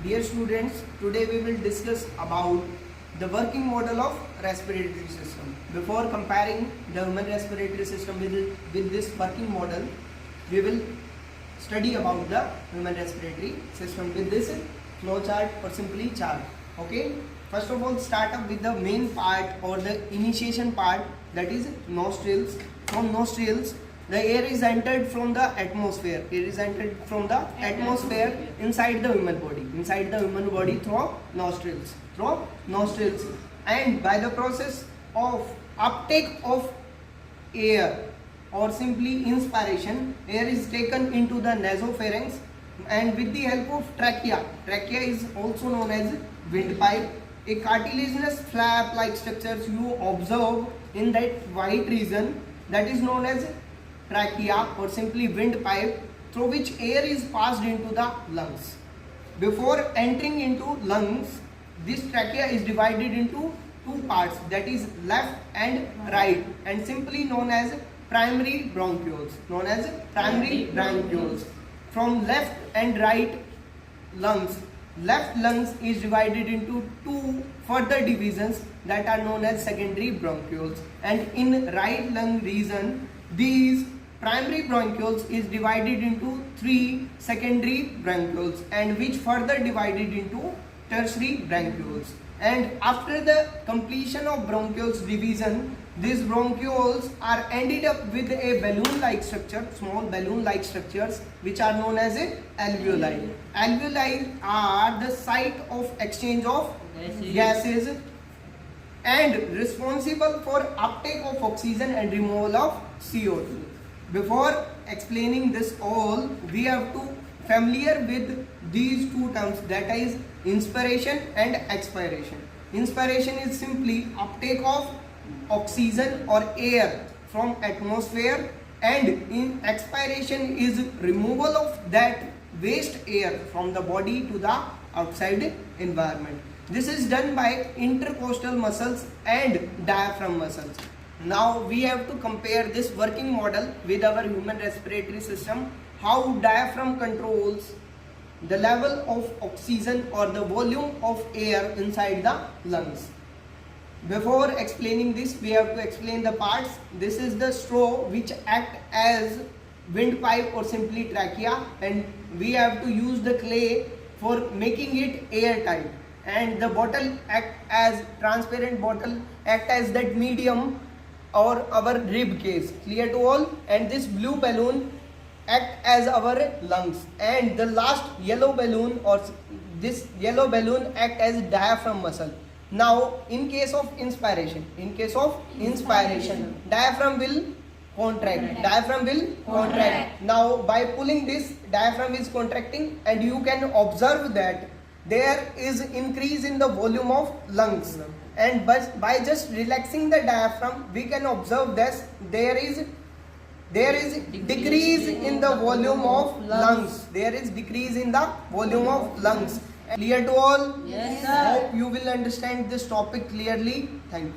Dear students, today we will discuss about the working model of respiratory system. Before comparing the human respiratory system with this working model, we will study about the human respiratory system with this flow chart or simply chart. Okay. First of all, start up with the main part or the initiation part, that is nostrils. From nostrils, the air is entered from the atmosphere. Air is entered from the atmosphere inside the human body. Inside the human body through nostrils. Through nostrils. And by the process of uptake of air or simply inspiration, air is taken into the nasopharynx and with the help of trachea. Trachea is also known as windpipe. A cartilaginous flap-like structures you observe in that white region, that is known as trachea or simply windpipe, through which air is passed into the lungs. Before entering into lungs, this trachea is divided into two parts, that is left and right, and simply known as primary bronchioles. Known as primary bronchioles. From left and right lungs, left lungs is divided into two further divisions that are known as secondary bronchioles, and in right lung region these primary bronchioles is divided into three secondary bronchioles and which further divided into tertiary bronchioles. And after the completion of bronchioles division, these bronchioles are ended up with a balloon-like structure, small balloon-like structures, which are known as a alveoli. Alveoli are the site of exchange of gases and responsible for uptake of oxygen and removal of CO2. Before explaining this all, we have to familiar with these two terms, that is inspiration and expiration. Inspiration is simply uptake of oxygen or air from atmosphere, and in expiration is removal of that waste air from the body to the outside environment. This is done by intercostal muscles and diaphragm muscles. Now we have to compare this working model with our human respiratory system, how diaphragm controls the level of oxygen or the volume of air inside the lungs. Before explaining this, we have to explain the parts. This is the straw which act as windpipe or simply trachea, and we have to use the clay for making it airtight, and the bottle act as transparent bottle, act as that medium or our rib cage. Clear to all? And this blue balloon act as our lungs, and the last yellow balloon or this yellow balloon act as diaphragm muscle. Now in case of inspiration, diaphragm will contract. Now by pulling this, diaphragm is contracting, and you can observe that there is increase in the volume of lungs, and by just relaxing the diaphragm we can observe that there is decrease in the volume of lungs. Clear to all? Yes, sir. Hope you will understand this topic clearly. Thank you.